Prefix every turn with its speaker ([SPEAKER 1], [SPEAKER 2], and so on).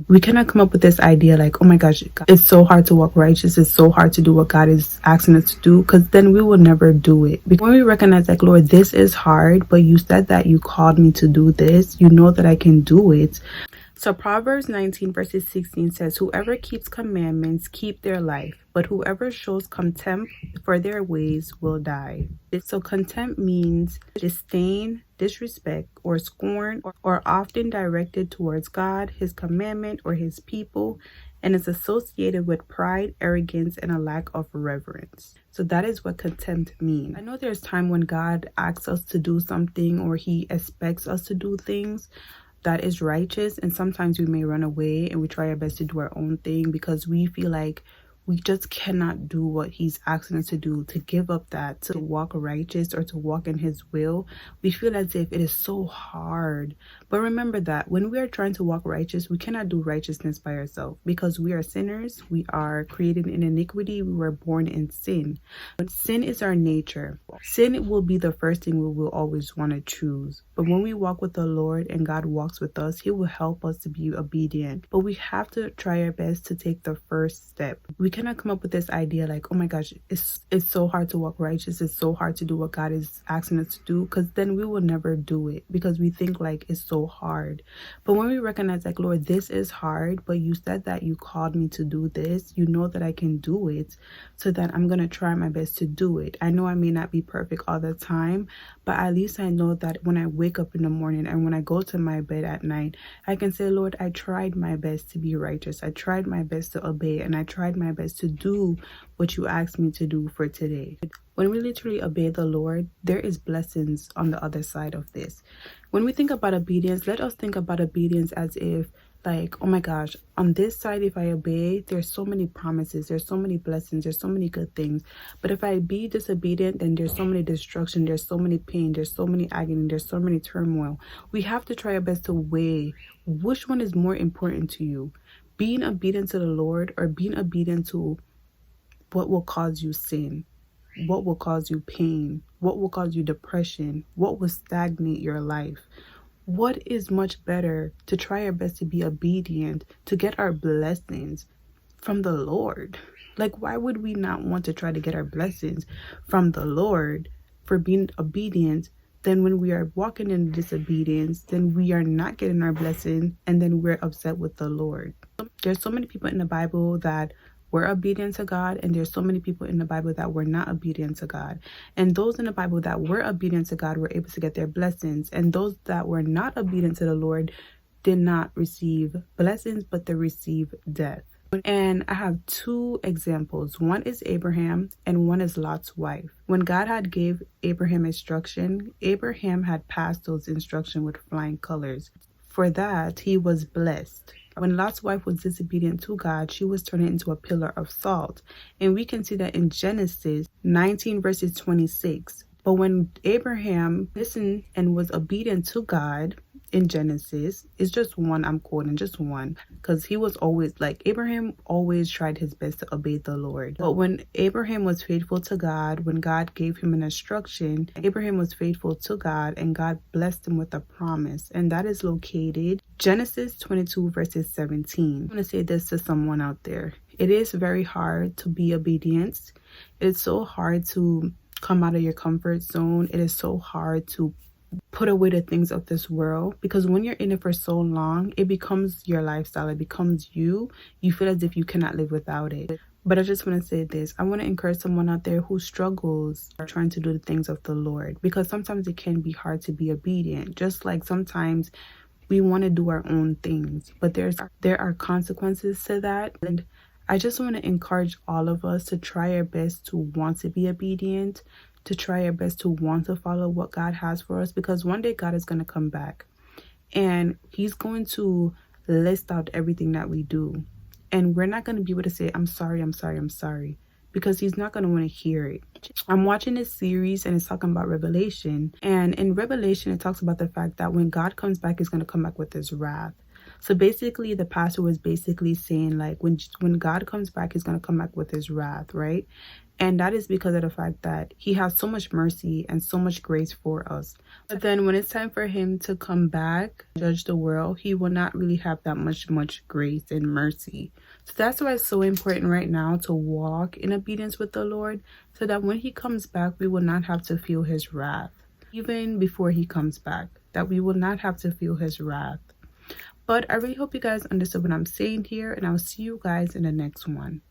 [SPEAKER 1] We cannot come up with this idea like, oh my gosh, it's so hard to walk righteous, it's so hard to do what God is asking us to do, because then we will never do it. Because when we recognize like, Lord, this is hard, but you said that you called me to do this, you know that I can do it. So Proverbs 19 verses 16 says, whoever keeps commandments keep their life, but whoever shows contempt for their ways will die. So contempt means disdain, disrespect, or scorn, or often directed towards God, his commandment, or his people, and is associated with pride, arrogance, and a lack of reverence. So that is what contempt means. I know there's time when God asks us to do something or he expects us to do things that is righteous, and sometimes we may run away and we try our best to do our own thing because we feel like we just cannot do what he's asking us to do, to give up that, to walk righteous or to walk in his will. We feel as if it is so hard. But remember that when we are trying to walk righteous, we cannot do righteousness by ourselves because we are sinners. We are created in iniquity. We were born in sin. But sin is our nature. Sin will be the first thing we will always want to choose. But when we walk with the Lord and God walks with us, he will help us to be obedient. But we have to try our best to take the first step. We cannot come up with this idea like, oh my gosh, it's so hard to walk righteous, it's so hard to do what God is asking us to do, because then we will never do it because we think like it's so hard. But when we recognize like, Lord, this is hard, but you said that you called me to do this, you know that I can do it, so that I'm gonna try my best to do it. I know I may not be perfect all the time, but at least I know that when I wake up in the morning and when I go to my bed at night, I can say, Lord, I tried my best to be righteous, I tried my best to obey, and I tried my best to do what you asked me to do for today. When we literally obey the Lord, there is blessings on the other side of this. When we think about obedience, let us think about obedience as if like, oh my gosh, on this side, if I obey, there's so many promises, there's so many blessings, there's so many good things. But if I be disobedient, then there's so many destruction, there's so many pain, there's so many agony, there's so many turmoil. We have to try our best to weigh which one is more important to you, being obedient to the Lord or being obedient to what will cause you sin, what will cause you pain, what will cause you depression, what will stagnate your life. What is much better to try our best to be obedient, to get our blessings from the Lord? Like, why would we not want to try to get our blessings from the Lord for being obedient? Then when we are walking in disobedience, then we are not getting our blessing, and then we're upset with the Lord. There's so many people in the Bible that were obedient to God, and there's so many people in the Bible that were not obedient to God. And those in the Bible that were obedient to God were able to get their blessings, and those that were not obedient to the Lord did not receive blessings, but they received death. And I have two examples. One is Abraham and one is Lot's wife. When God had gave Abraham instruction, Abraham had passed those instructions with flying colors. For that, he was blessed. When Lot's wife was disobedient to God, she was turned into a pillar of salt. And we can see that in Genesis 19 verses 26. But when Abraham listened and was obedient to God in Genesis, it's just one, I'm quoting just one, because he was always like, Abraham always tried his best to obey the Lord. But when Abraham was faithful to God, when God gave him an instruction, Abraham was faithful to God and God blessed him with a promise. And that is located Genesis 22 verses 17. I'm going to say this to someone out there. It is very hard to be obedient. It's so hard to come out of your comfort zone. It is so hard to put away the things of this world, because when you're in it for so long, it becomes your lifestyle, it becomes you feel as if you cannot live without it. But I just want to say this, I want to encourage someone out there who struggles trying to do the things of the Lord, because sometimes it can be hard to be obedient, just like sometimes we want to do our own things, but there are consequences to that. And I just want to encourage all of us to try our best to want to be obedient, to try our best to want to follow what God has for us, because one day God is going to come back and he's going to list out everything that we do. And we're not going to be able to say, I'm sorry, I'm sorry, I'm sorry, because he's not going to want to hear it. I'm watching this series and it's talking about Revelation. And in Revelation, it talks about the fact that when God comes back, he's going to come back with his wrath. So basically, the pastor was basically saying like, when God comes back, he's going to come back with his wrath, right? And that is because of the fact that he has so much mercy and so much grace for us. But then when it's time for him to come back, judge the world, he will not really have that much grace and mercy. So that's why it's so important right now to walk in obedience with the Lord, so that when he comes back, we will not have to feel his wrath. Even before he comes back, that we will not have to feel his wrath. But I really hope you guys understood what I'm saying here, and I'll see you guys in the next one.